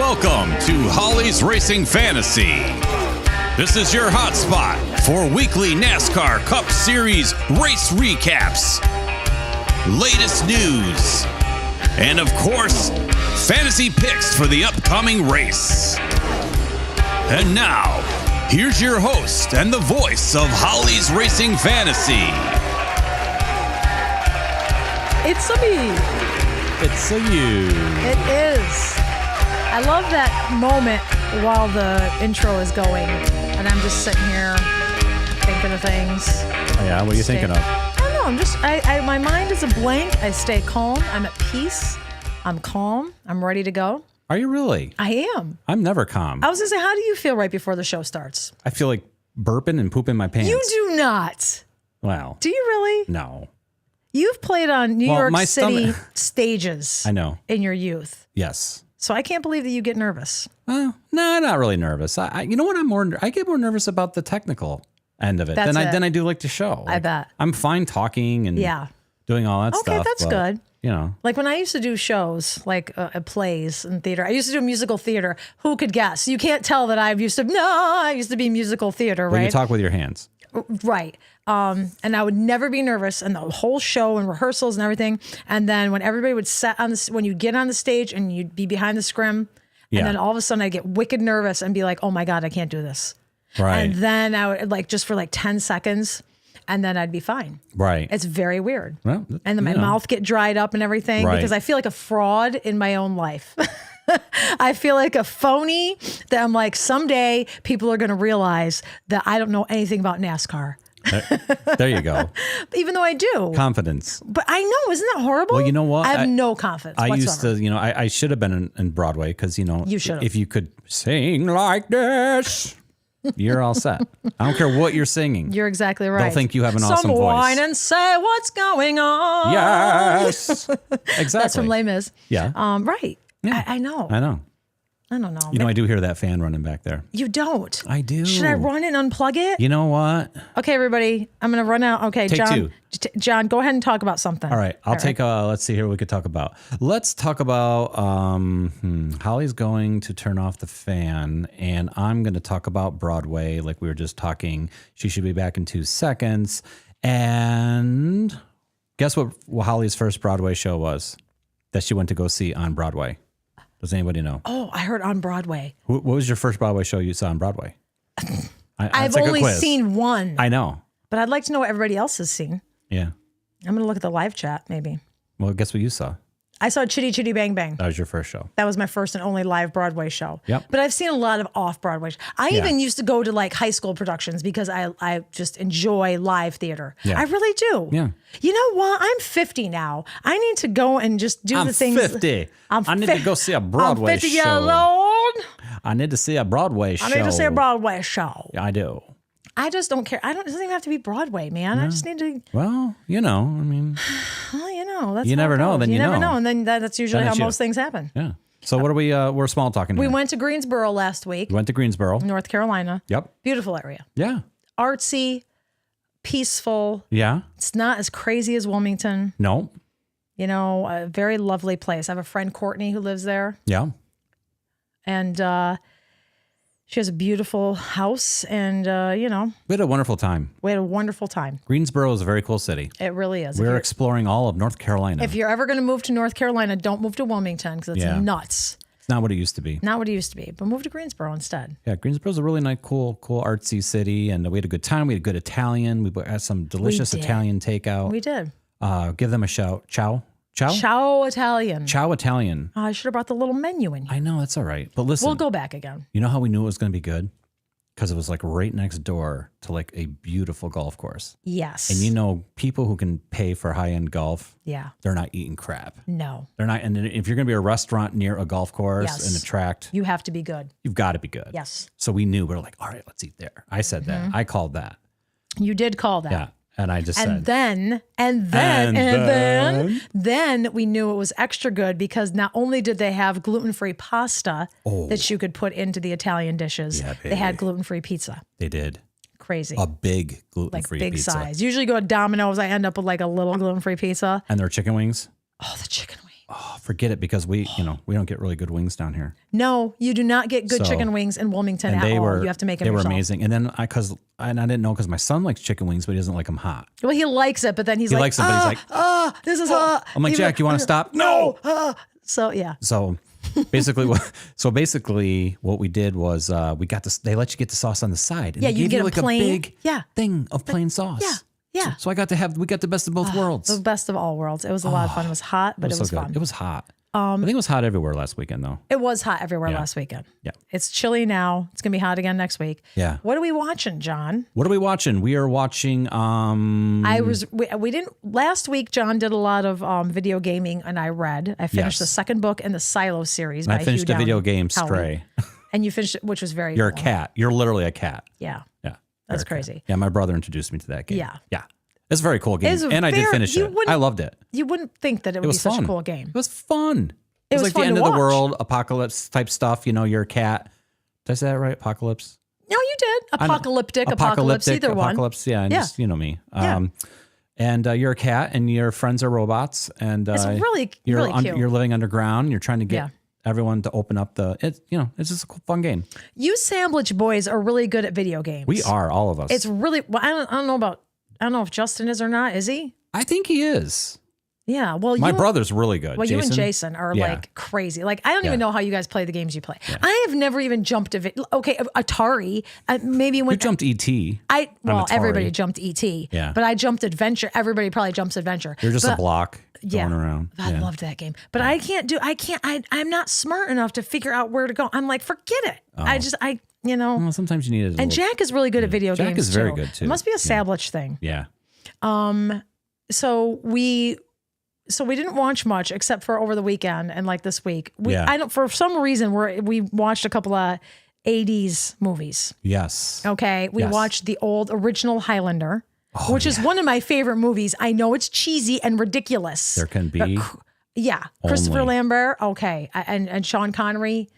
Welcome to Holly's Racing Fantasy. This is your hotspot for weekly NASCAR Cup Series race recaps, latest news, and of course, fantasy picks for the upcoming race. And now, here's your host and the voice of Holly's Racing Fantasy. It's a me. It's a you. It is. I love that moment while the intro is going, and I'm just sitting here thinking of things. Oh, yeah, what are you thinking of? I don't know. I'm just. My mind is a blank. I stay calm. I'm at peace. I'm calm. I'm ready to go. Are you really? I am. I'm never calm. I was gonna say, how do you feel right before the show starts? I feel like burping and pooping my pants. You do not. Well. Do you really? No. You've played on New York City stomach... stages. I know. In your youth. Yes. So I can't believe that you get nervous. No, not really nervous. You know what? I get more nervous about the technical end of it than I do like the show. I bet. I'm fine talking and doing all that stuff. Okay, that's good. You know, like when I used to do shows, like plays and theater. I used to do musical theater. Who could guess? You can't tell that I used to be musical theater, right? You talk with your hands. Right. And I would never be nervous, and the whole show and rehearsals and everything. And then when everybody would set on when you get on the stage and you'd be behind the scrim, and then all of a sudden I'd get wicked nervous and be like, oh my God, I can't do this. Right. And then I would just for 10 seconds, and then I'd be fine. Right. It's very weird. Well, and then my mouth get dried up and everything because I feel like a fraud in my own life. I feel like a phony that I'm like, someday people are going to realize that I don't know anything about NASCAR. There you go. Even though I do. Confidence. But I know, isn't that horrible? Well, you know what? I have no confidence whatsoever. Used to, I should have been in Broadway because, you should have. If you could sing like this, you're all set. I don't care what you're singing. You're exactly right. They'll think you have an awesome voice. Whine and say what's going on. Yes. Exactly. That's from Les Mis. Yeah. Right. Yeah. I know. I don't know. You know, I do hear that fan running back there. You don't. I do. Should I run and unplug it? You know what? Okay, everybody. I'm going to run out. Okay, Take John. two. John, go ahead and talk about something. All right. I'll take let's see here what we could talk about. Let's talk about Holly's going to turn off the fan, and I'm going to talk about Broadway like we were just talking. She should be back in 2 seconds. And guess what Holly's first Broadway show was that she went to go see on Broadway? Does anybody know? Oh, I heard on Broadway. What was your first Broadway show you saw on Broadway? I've only seen one. I know. But I'd like to know what everybody else has seen. Yeah. I'm going to look at the live chat, maybe. Well, guess what you saw? I saw Chitty Chitty Bang Bang. That was your first show. That was my first and only live Broadway show. Yep. But I've seen a lot of off-Broadway. I even used to go to high school productions because I just enjoy live theater. Yeah. I really do. Yeah. You know what? I'm 50 now. I need to go and just do the things. 50. I need to go see a Broadway I'm 50 show. years old. I need to see a Broadway show. I need to see a Broadway show. Yeah, I do. I just don't care. It doesn't even have to be Broadway, man. I just need to. Well, I mean. Well, that's you never know. Then you never know. And then that's usually how most things happen. Yeah. So what are we're small talking We here. went to Greensboro last week. We went to Greensboro. North Carolina. Yep. Beautiful area. Yeah. Artsy, peaceful. Yeah. It's not as crazy as Wilmington. No. A very lovely place. I have a friend, Courtney, who lives there. Yeah. And she has a beautiful house, and, We had a wonderful time. Greensboro is a very cool city. It really is. We're exploring all of North Carolina. If you're ever going to move to North Carolina, don't move to Wilmington because it's nuts. It's not what it used to be. Not what it used to be, but move to Greensboro instead. Yeah, Greensboro's a really nice, cool artsy city, and we had a good time. We had good Italian. We had some delicious Italian takeout. We did. Give them a shout. Ciao Italian. Ciao Italian. I should have brought the little menu in here. I know, that's all right. But listen. We'll go back again. You know how we knew it was going to be good? Because it was right next door to a beautiful golf course. Yes. And people who can pay for high-end golf, they're not eating crap. No. They're not. And if you're going to be a restaurant near a golf course and a tract, you have to be good. You've got to be good. Yes. So we knew, we're like, all right, let's eat there. I said that. I called that. You did call that. Yeah. And I just said. Then we knew it was extra good because not only did they have gluten-free pasta that you could put into the Italian dishes, they had gluten-free pizza. They did. Crazy. A big gluten-free big pizza. Size. Usually go to Domino's, I end up with a little gluten-free pizza. And their chicken wings. Oh, the chicken wings. Oh, forget it, because we don't get really good wings down here. No, you do not get good chicken wings in Wilmington at all. You have to make them yourself. They were amazing. And then I didn't know, because my son likes chicken wings, but he doesn't like them hot. Well, he likes it, but then he likes them, but he's like, this is hot. I'm like, Jack, you want to stop? No. So yeah. So basically, what we did was we got this. They let you get the sauce on the side. And Yeah, they you gave get like a plain a big thing of plain sauce. Yeah. Yeah. So we got the best of both worlds. The best of all worlds. It was a lot of fun. It was hot, but it was fun. It was hot. I think it was hot everywhere last weekend, though. It was hot everywhere last weekend. Yeah. It's chilly now. It's going to be hot again next week. Yeah. What are we watching, John? What are we watching? We are watching. We didn't last week. John did a lot of video gaming, and I read. I finished the second book in the Silo series. And by I finished Hugh the video Downey game Howley. Stray. And you finished it, which was very. You're cool. a cat. You're literally a cat. Yeah. Yeah. That's crazy. Yeah, my brother introduced me to that game. Yeah. Yeah. It's a very cool game. And I did finish it. I loved it. You wouldn't think that it would be such a cool game. It was fun. It was like fun the end to of the watch. world, apocalypse type stuff. You're a cat. Did I say that right? Apocalypse? No, you did. Apocalyptic, apocalypse, either one. Apocalypse, yeah. And just, you know me. Yeah. And you're a cat, and your friends are robots. And It's really cute. You're living underground. You're trying to get everyone to open up it's just a cool, fun game. You Sandwich boys are really good at video games. We are, all of us. It's really, well, I don't know if Justin is or not. Is he? I think he is. Yeah. Well, my brother's really good. Well, Jason. you and Jason are like crazy. Like, I don't even know how you guys play the games you play. Yeah. I have never even jumped okay, Atari. Maybe when you jumped ET. Everybody jumped ET. Yeah. But I jumped Adventure. Everybody probably jumps Adventure. You're just a block going around. I loved that game. But I'm not smart enough to figure out where to go. I'm like, forget it. Well, sometimes you need it. And Jack is really good at video games. Jack is very good too. It must be a Sandwich thing. Yeah. So we didn't watch much except for over the weekend and like this week. For some reason we watched a couple of 80s movies. Yes. Okay. We watched the old original Highlander, which is one of my favorite movies. I know it's cheesy and ridiculous. There can be. Christopher Lambert. Okay. And Sean Connery.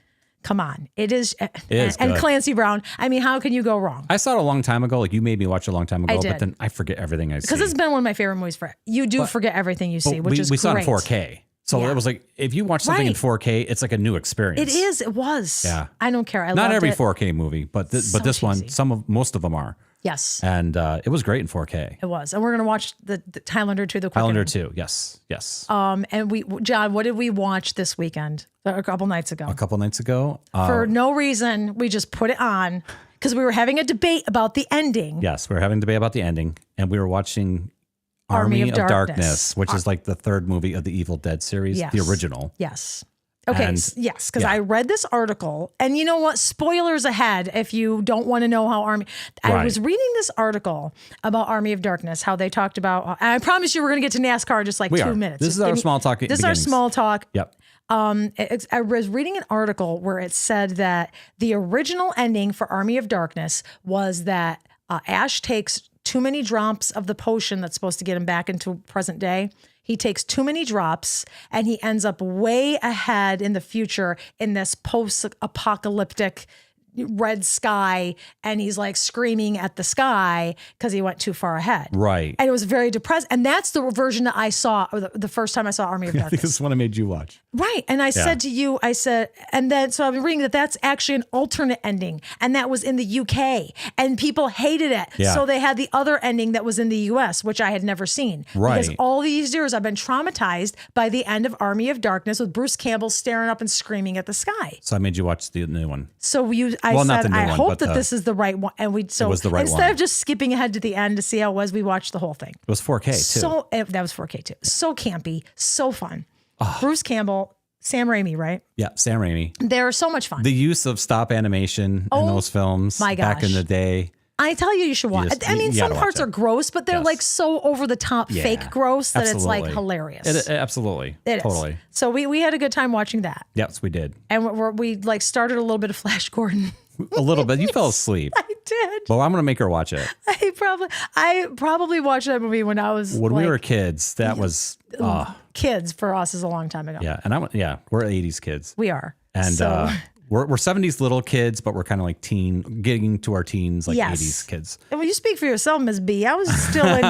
Come on. It is and Clancy Brown. I mean, how can you go wrong? I saw it a long time ago. Like, you made me watch it a long time ago, but then I forget everything I see. Because it's been one of my favorite movies forget everything you see, which is we great. saw it in 4K. So it was like, if you watch something in 4K, it's like a new experience. It is. It was. Yeah. I don't care. Not every 4K movie, but this one, most of them are. Yes. And it was great in 4K. It was. And we're going to watch the Highlander 2, the Highlander 2. Yes. Yes. And John, what did we watch this weekend? A couple nights ago. For no reason, we just put it on because we were having a debate about the ending. Yes. We were having a debate about the ending, and we were watching Army of Darkness, which is like the third movie of the Evil Dead series, the original. Yes. Okay. Yes. Because I read this article, and you know what? Spoilers ahead if you don't want to know how I was reading this article about Army of Darkness, how they talked about. I promise you, we're going to get to NASCAR in just like 2 minutes. This is our small talk. This is our small talk. Yep. I was reading an article where it said that the original ending for Army of Darkness was that Ash takes too many drops of the potion that's supposed to get him back into present day. He takes too many drops and he ends up way ahead in the future in this post-apocalyptic red sky, and he's like screaming at the sky because he went too far ahead. Right. And it was very depressed. And that's the version that I saw the first time I saw Army of Darkness. I think this is what I made you watch. Right. And I said to you, and then so I've been reading that's actually an alternate ending. And that was in the UK. And people hated it. Yeah. So they had the other ending that was in the US, which I had never seen. Right. Because all these years I've been traumatized by the end of Army of Darkness with Bruce Campbell staring up and screaming at the sky. So I made you watch the new one. So I hope that this is the right one. And it was the right instead one. Of just skipping ahead to the end to see how it was, we watched the whole thing. It was 4K too. That was 4K too. So campy, so fun. Bruce Campbell, Sam Raimi, right? Yeah, Sam Raimi. They're so much fun. The use of stop animation in those films back in the day. I tell you should watch. Some parts are gross, but they're like so over the top, fake gross that it's like hilarious. Absolutely, it totally. Is. So we had a good time watching that. Yes, we did. And we like started a little bit of Flash Gordon. A little bit. You fell asleep. I did. Well, I'm going to make her watch it. I probably watched that movie when I was we were kids. That was kids for us is a long time ago. Yeah, and we're 80s kids. We are. And We're 70s little kids, but we're kind of like getting to our teens, like 80s kids. And when you speak for yourself, Ms. B, I was still in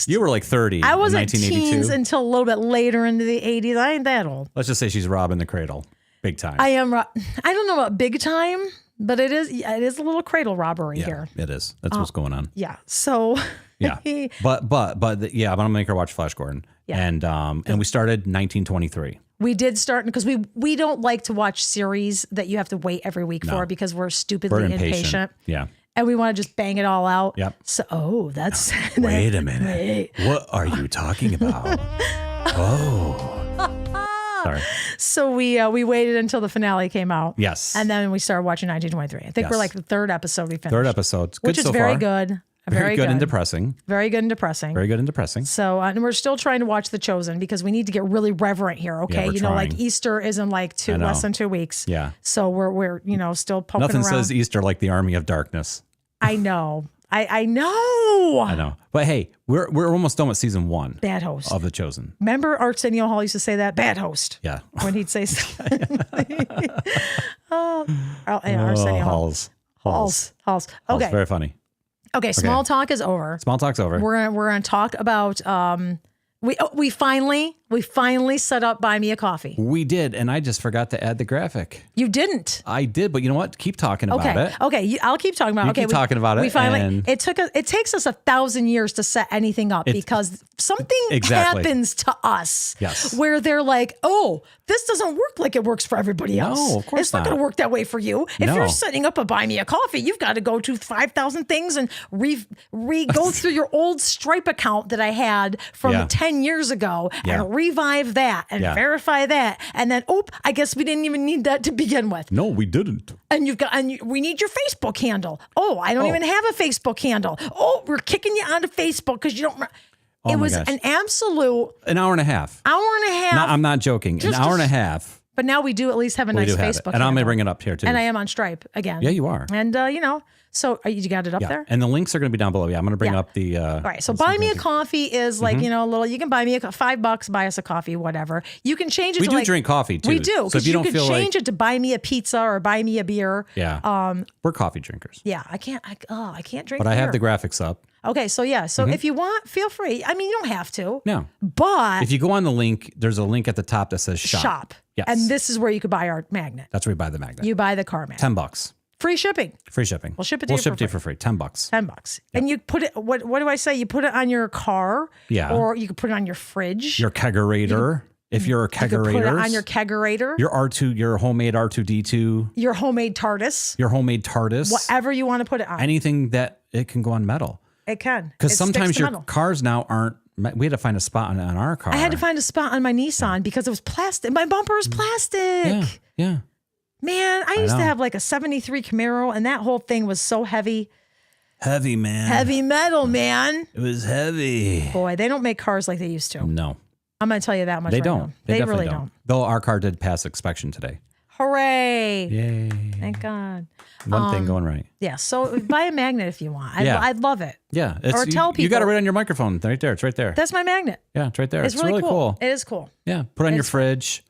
You were like 30. I was in in teens until a little bit later into the 80s. I ain't that old. Let's just say she's robbing the cradle, big time. I am. I don't know about big time, but it is a little cradle robbery here. It is. That's what's going on. Yeah. So. Yeah. but I'm gonna make her watch Flash Gordon. Yeah. And we started 1923. We did start because we don't like to watch series that you have to wait every week for because we're stupidly impatient. Yeah. And we want to just bang it all out. Yep. So, that's... Wait a minute. What are you talking about? Sorry. So we waited until the finale came out. Yes. And then we started watching 1923. I think we're like the third episode we finished. Third episode. Good which is so very far. good. Very good and depressing. Very good and depressing. Very good and depressing. So, and we're still trying to watch The Chosen because we need to get really reverent here. Okay, Yeah, like Easter is in like less than 2 weeks. Yeah. So we're still poking Nothing around. says Easter like the Army of Darkness. I know. I know. I know. But hey, we're almost done with season 1. Bad host of The Chosen. Remember Arsenio Hall used to say that? Bad host. Yeah. When he'd say something. Arsenio Halls. Okay. Halls, very funny. Okay, small talk is over. Small talk's over. We're gonna talk about we finally set up Buy Me a Coffee. We did, and I just forgot to add the graphic. You didn't. I did, but you know what? Keep talking about it. Okay, I'll keep talking about it. Keep talking about it. We finally. It takes us 1,000 years to set anything up because something happens to us. Yes. Where they're like, oh, this doesn't work like it works for everybody else. No, of course it's not going to work that way for you. If you're setting up a Buy Me a Coffee, you've got to go to 5,000 things and go through your old Stripe account that I had from 10 years ago and revive that and verify that. And then, I guess we didn't even need that to begin with. No, we didn't. And we need your Facebook handle. Oh, I don't even have a Facebook handle. Oh, we're kicking you onto Facebook because you don't. It was an absolute. An hour and a half. Hour and a half. No, I'm not joking. An hour and a half. But now we do at least have a nice Facebook handle. And I'm going to bring it up here too. And I am on Stripe again. Yeah, you are. And, so you got it up there? And the links are going to be down below. Yeah, I'm going to bring up the... All right, so Buy Me a Coffee is like, a little, you can buy me $5, buy us a coffee, whatever. You can change it we to do drink coffee too. We do, because you can change like, it to buy me a pizza or buy me a beer. Yeah, we're coffee drinkers. Yeah, I can't drink But I have the graphics up. Okay, so if you want, feel free. I mean, you don't have to. No. But... if you go on the link, there's a link at the top that says shop. Yes. And this is where you could buy our magnet. That's where you buy the magnet. You buy the car magnet. $10. Free shipping. Free shipping. We'll ship it to you for free. $10. $10. Yep. And you put it, what do I say? You put it on your car. Yeah. Or you could put it on your fridge. Your kegerator. If you're a kegerator. You could put it on your kegerator. Your homemade R2D2. Your homemade TARDIS. Your homemade TARDIS. Whatever you want to put it on. Anything that it can go on metal. It can. Because sometimes your cars now aren't, we had to find a spot on our car. I had to find a spot on my Nissan because it was plastic. My bumper is plastic. Yeah. Man, I used to have like a 73 Camaro and that whole thing was so heavy. Heavy, man. Heavy metal, man. It was heavy. Boy, they don't make cars like they used to. No. I'm going to tell you that much. They right don't. Now. They really don't. Though our car did pass inspection today. Hooray. Yay. Thank God. One thing going right. Yeah. So buy a magnet if you want. I'd love it. Yeah. Or tell people. You got it right on your microphone. Right there. It's right there. That's my magnet. Yeah, it's right there. It's really cool. It is cool. Yeah. Put it on your fridge.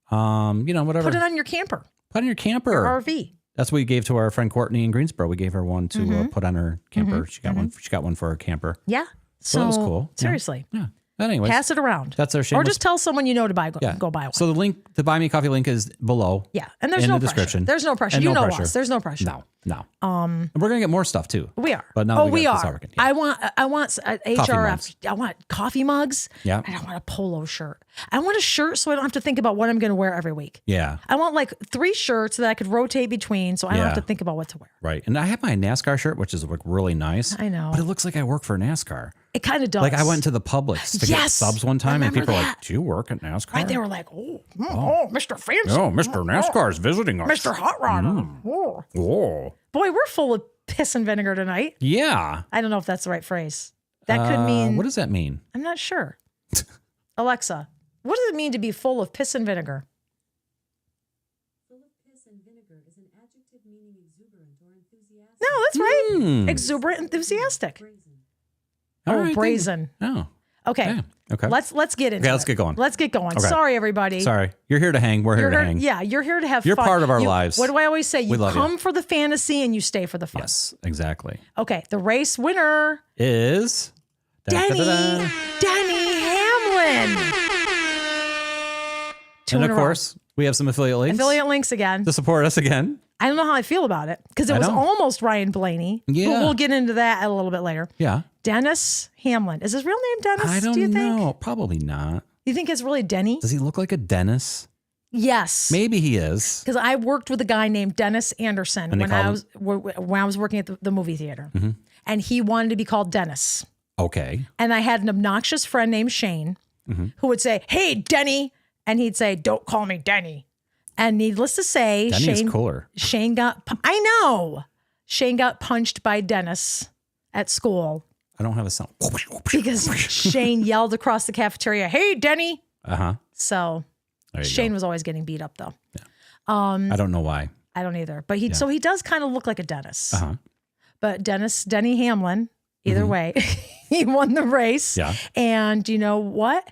Whatever. Put it on your camper. Put it on your camper. Your RV. That's what we gave to our friend Courtney in Greensboro. We gave her one to put on her camper. She got one. She got one for her camper. Yeah. So that was cool. Seriously. Yeah. But anyways, pass it around. That's our shameless. Or just tell someone you know to go buy one. So the link, the Buy Me a Coffee link is below. Yeah. And there's in no the pressure. description. There's no pressure. And You no know pressure. us. There's no pressure. No. And we're going to get more stuff too. We are. But now we are. Yeah. I want HRF. I want coffee mugs. Yeah. And I want a polo shirt. I want a shirt so I don't have to think about what I'm going to wear every week. Yeah. I want like 3 shirts that I could rotate between so I don't have to think about what to wear. Right. And I have my NASCAR shirt, which is like really nice. I know. But it looks like I work for NASCAR. It kind of does. Like I went to the Publix to get subs one time and people were like, do you work at NASCAR? Right. They were like, Mr. Fancy. Oh, Mr. NASCAR is visiting us. Mr. Hot Rod. Oh. Boy, we're full of piss and vinegar tonight. Yeah. I don't know if that's the right phrase. That could mean. What does that mean? I'm not sure. Alexa, what does it mean to be full of piss and vinegar? Full of piss and vinegar is an adjective meaning exuberant or enthusiastic. No, that's right. Exuberant, enthusiastic. Brazen. All right, brazen. Oh. Okay. Yeah. Okay. Let's get into it. Let's get going. Let's get going. Okay. Sorry, everybody. Sorry. You're here to hang. We're here to hang. Yeah, you're here to have You're fun. part of our lives. What do I always say? You love come you. for the fantasy and you stay for the fun. Yes, exactly. Okay, the race winner, Is Denny Hamlin. Two And in of a row. course, we have some affiliate links Affiliate links again. to support us again. I don't know how I feel about it because it I was know. almost Ryan Blaney. Yeah. But we'll get into that a little bit later. Yeah. Dennis Hamlin. Is his real name Dennis? I don't do you think? know. Probably not. You think it's really Denny? Does he look like a dentist? Yes. Maybe he is. Because I worked with a guy named Dennis Anderson And they when I called was working at the movie theater, Mm-hmm. and he wanted to be called Dennis. Okay. And I had an obnoxious friend named Shane Mm-hmm. who would say, "Hey, Denny," and he'd say, "Don't call me Denny." And needless to say, Denny's cooler. Shane got punched by Dennis at school I don't have a sound. because Shane yelled across the cafeteria, "Hey, Denny!" Uh-huh. So There you Shane go. was always getting beat up though. I don't know why. I don't either, but so he does kind of look like a Dennis. Uh-huh. But Denny Hamlin, either way, he won the race. Yeah. And you know what?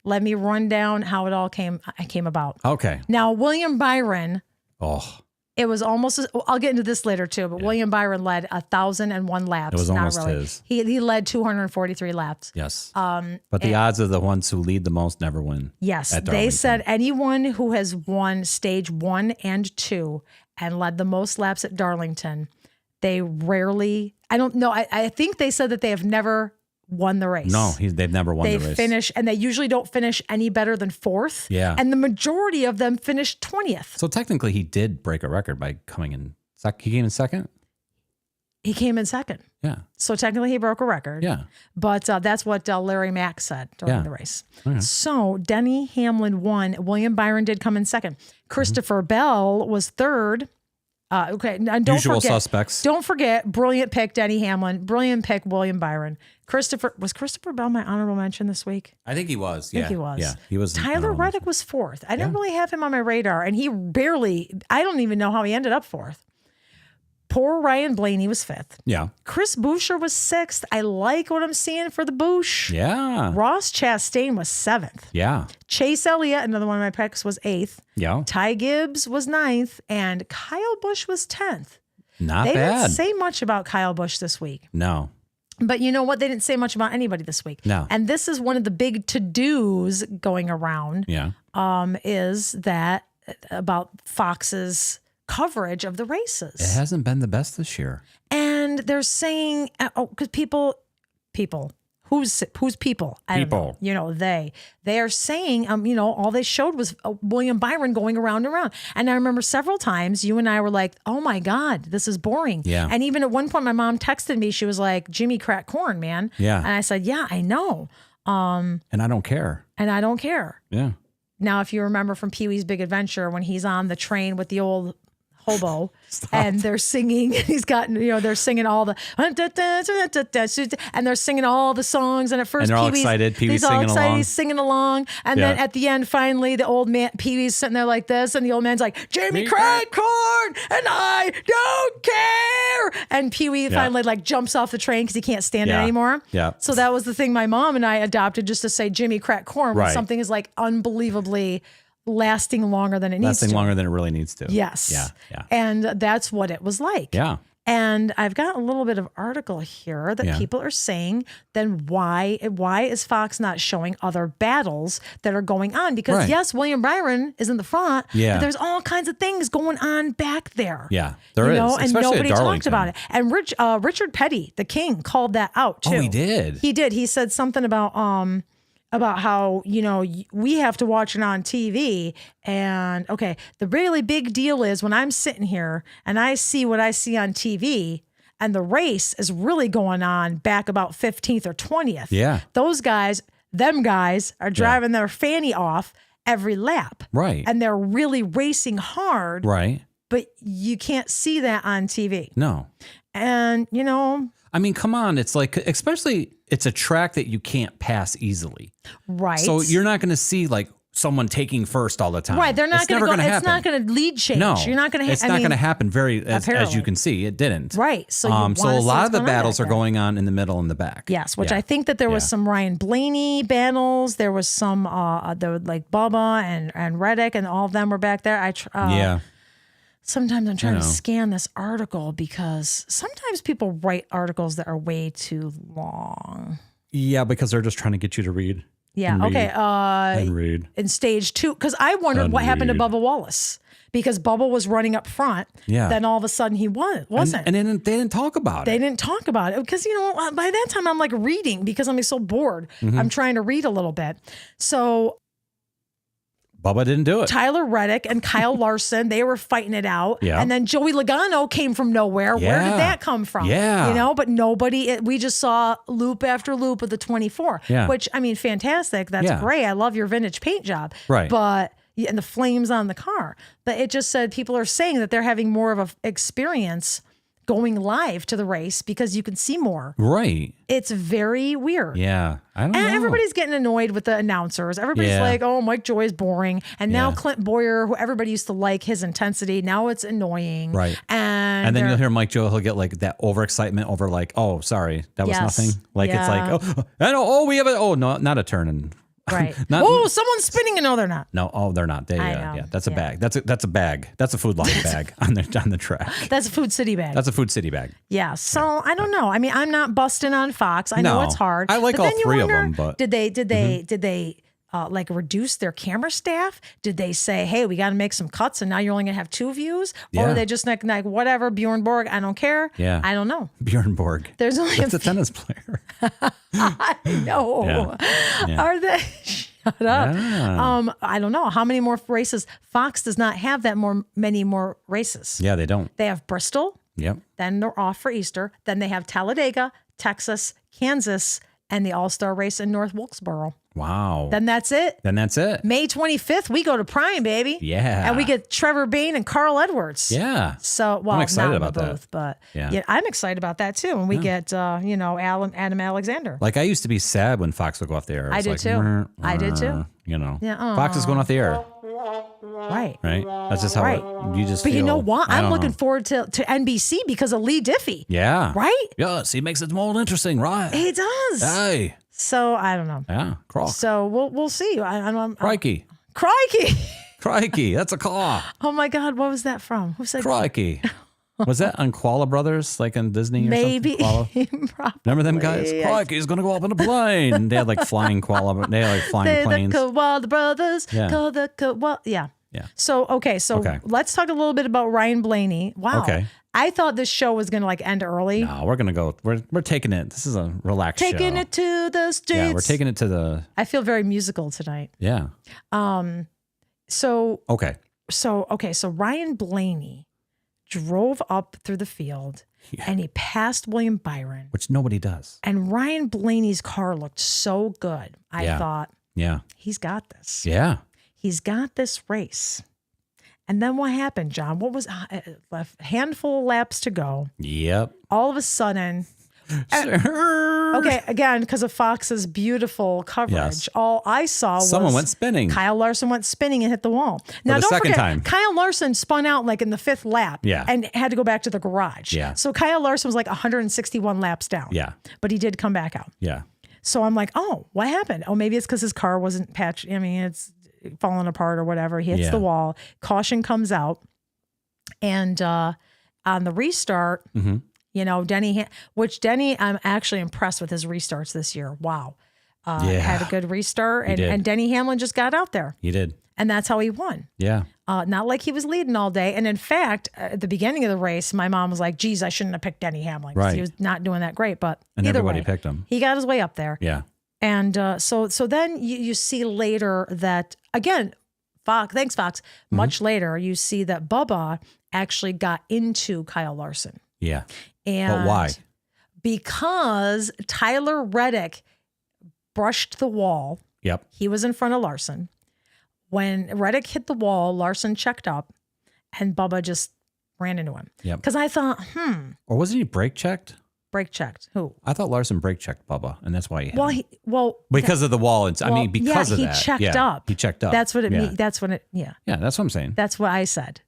Let me run down how it all came about. Okay. Now, William Byron, Oh, it was almost, I'll get into this later too, but William Byron led 1,001 laps. It was almost Not really. his. He led 243 laps. yes. But the odds of the ones who lead the most never win. Yes. at They Darlington. said anyone who has won stage 1 and 2 and led the most laps at Darlington, they rarely, I don't know. I think they said that they have never won the race. No, they've never won They the race. finish, and they usually don't finish any better than 4th. Yeah. And the majority of them finished 20th. So technically, he did break a record by coming in. He came in second. He came in second. Yeah. So technically he broke a record. Yeah. But that's what Larry Mack said during Yeah. the race. Okay. So Denny Hamlin won. William Byron did come in second. Christopher Bell was third. Okay. And don't Usual forget, suspects. Don't forget, brilliant pick, Denny Hamlin. Brilliant pick, William Byron. Was Christopher Bell my honorable mention this week? I think he was. I think he was. Yeah. He was. Tyler Reddick was 4th. I didn't really have him on my radar. And I don't even know how he ended up 4th. Poor Ryan Blaney was 5th. Yeah. Chris Boucher was 6th. I like what I'm seeing for the Boucher. Yeah. Ross Chastain was 7th. Yeah. Chase Elliott, another one of my picks, was 8th. Yeah. Ty Gibbs was 9th. And Kyle Busch was 10th. Not They bad. didn't say much about Kyle Busch this week. No. But you know what? They didn't say much about anybody this week. No. And this is one of the big to-dos going around, Yeah. is that about Fox's coverage of the It races. hasn't been the best this year. And they're saying, because people, who's people? I don't know. People. You know, they are saying, all they showed was William Byron going around and around. And I remember several times you and I were like, oh my God, this is boring. Yeah. And even at one point, my mom texted me, she was like, Jimmy cracked corn, man. Yeah. And I said, yeah, I know. And I don't care. And I don't care. Yeah. Now, if you remember from Pee-wee's Big Adventure, when he's on the train with the old hobo and they're singing, they're singing all the, and they're singing all the songs. And at first, And they're all excited. Pee-wee's singing along. He's singing along. And then at the end, finally, the old man, Pee-wee's sitting there like this. And the old man's like, Jamie cracked corn and I don't care. And Pee-wee finally jumps off the train because he can't stand it Yeah. anymore. Yeah. So that was the thing my mom and I adopted, just to say Jimmy cracked corn when Right. something is like unbelievably lasting longer than it needs Lasting to. longer than it really needs to. Yes. Yeah. Yeah. And that's what it was like. Yeah. And I've got a little bit of article here that people are saying, then why is Fox not showing other battles that are going on? Because Right. yes, William Byron is in the front, Yeah. but there's all kinds of things going on back there. Yeah. There is. And Especially nobody at talked Darlington. about it. And Richard Petty, the king, called that out too. Oh, he did. He did. He said something about how, we have to watch it on TV. And okay, the really big deal is when I'm sitting here and I see what I see on TV and the race is really going on back about 15th or 20th. Yeah. Them guys are driving their fanny off every lap. Right. And they're really racing hard, Right. but you can't see that on TV. No. And, I mean, come on. It's like, especially it's a track that you can't pass easily. right. So you're not going to see like someone taking first all the time. Right. They're not It's going never to go. gonna It's happen. not going to lead change. No, You're not going to. It's not going to happen as apparently. you can see. It didn't. Right. So, So a lot of the battles are going on in the middle and the back. Yes, which Yeah. I think that there was some Ryan Blaney battles. There was some, there were like Bubba and Reddick, and all of them were back there. Yeah. Sometimes I'm trying to scan this article because sometimes people write articles that are way too long. Yeah, because they're just trying to get you to read. Yeah. And Okay. read. In stage 2, because I wondered what happened to Bubba Wallace, because Bubba was running up front. Yeah. Then all of a sudden he wasn't. And then they didn't talk about They it. didn't talk about it because, by that time I'm like reading because I'm so bored. Mm-hmm. I'm trying to read a little bit. So Bubba didn't do it. Tyler Reddick and Kyle Larson, they were fighting it out. Yeah. And then Joey Logano came from nowhere. Where did Yeah. that come from? Yeah. But nobody, we just saw loop after loop of the 24, Yeah. which, I mean, fantastic. That's Yeah. great. I love your vintage paint job. Right. But, and the flames on the car. But it just said people are saying that they're having more of an experience going live to the race because you can see more. Right. It's very weird. Yeah. I don't And know. everybody's getting annoyed with the announcers. Everybody's Yeah. like, oh, Mike Joy is boring. And now Yeah. Clint Boyer, who everybody used to like his intensity, now it's annoying. Right. And And then they're- you'll hear Mike Joe, he'll get like that overexcitement over like, oh, sorry, that was Yes. nothing. Like it's Yeah. like, I know, we have no, not a turn. And right. not- Oh, someone's spinning. And no, they're not. no, they're not. They, I know. yeah, that's a Yeah. bag. That's a bag. That's a Food Line bag on the track. That's a Food City bag. That's a Food City bag. Yeah. So I don't know. I mean, I'm not busting on Fox. I know No. it's hard. I like But all then you three of wonder, them, but- did they like reduce their camera staff? Did they say, hey, we got to make some cuts and now you're only gonna have 2 views? Or Yeah. were they just like whatever, Bjorn Borg, I don't care. Yeah. I don't know. Bjorn Borg. There's only That's a tennis player. no. Yeah. Are they? Shut up. Yeah. I don't know how many more races. Fox does not have many more races. Yeah, they don't. They have Bristol, Yep. then they're off for Easter. Then they have Talladega, Texas, Kansas, and the All-Star race in North Wilkesboro. Wow. Then that's it. Then that's it. May 25th, we go to Prime, baby. Yeah. And we get Trevor Bain and Carl Edwards. Yeah. So, well, I'm excited not in about the that. booth, but Yeah. I'm excited about that too. And we get, Adam Alexander. Like I used to be sad when Fox would go off the air. I was did like, too. "Meh, I did too. Yeah. aw. Fox is going off the air. Right. Right. That's just how Right. you just But you feel- know what? I I'm don't looking know. forward to NBC because of Lee Diffie. Yeah. Right? Yes. He makes it more interesting. Right. He does. Hey. So I don't know. Yeah. Croc. So we'll see. I'm Crikey. Crikey. Crikey. That's a claw. Oh my God. What was that from? Who said Crikey. Was that on Koala Brothers, like in Disney or maybe? something? Koala? Probably. Remember them guys? Crikey's going to go up in a plane. They had like flying koala. They had like flying They're planes. the Koala Brothers. Yeah. Yeah. Yeah. So let's talk a little bit about Ryan Blaney. Wow. Okay. I thought this show was gonna end early. No, we're going to go. We're taking it. This is a relaxed show. Taking it to the streets. Yeah, we're taking it to the. I feel very musical tonight. Yeah. So Okay. So Ryan Blaney drove up through the field and he passed William Byron. Which nobody does. And Ryan Blaney's car looked so good. I Yeah. thought, Yeah. he's got this. Yeah. He's got this race. And then what happened, John? What was a handful of laps to go? Yep. All of a sudden, okay, again, because of Fox's beautiful coverage, Yes. all I saw was Someone went spinning. Kyle Larson went spinning and hit the wall. Now, the don't second forget, time. Kyle Larson spun out like in the 5th lap Yeah. and had to go back to the garage. Yeah. So Kyle Larson was like 161 laps down. Yeah. But he did come back out. Yeah. So I'm like, oh, what happened? Oh, maybe it's because his car wasn't patched. I mean, it's falling apart or whatever. He hits Yeah. the wall. Caution comes out. And on the restart, Denny, I'm actually impressed with his restarts this year. Wow. Yeah. Had a good restart. did. And Denny Hamlin just got out there. You did. And that's how he won. Yeah. Not like he was leading all day. And in fact, at the beginning of the race, my mom was like, geez, I shouldn't have picked Denny Hamlin. 'Cause Right. He was not doing that great. But And either everybody way, picked him. he got his way up there. Yeah. And so then you see later that, again, thanks, Fox. Much later, you see that Bubba actually got into Kyle Larson. Yeah. And But why? Because Tyler Reddick brushed the wall. Yep. He was in front of Larson. When Reddick hit the wall, Larson checked up and Bubba just ran into him. Yep. Because I thought, Or wasn't he brake checked? brake checked. Who? I thought Larson brake checked Bubba, and that's why he hit Well, him. Because of the wall. Because of that. He checked up. He checked up. That's what it means. That's what it, Yeah, that's what I'm saying. That's what I said.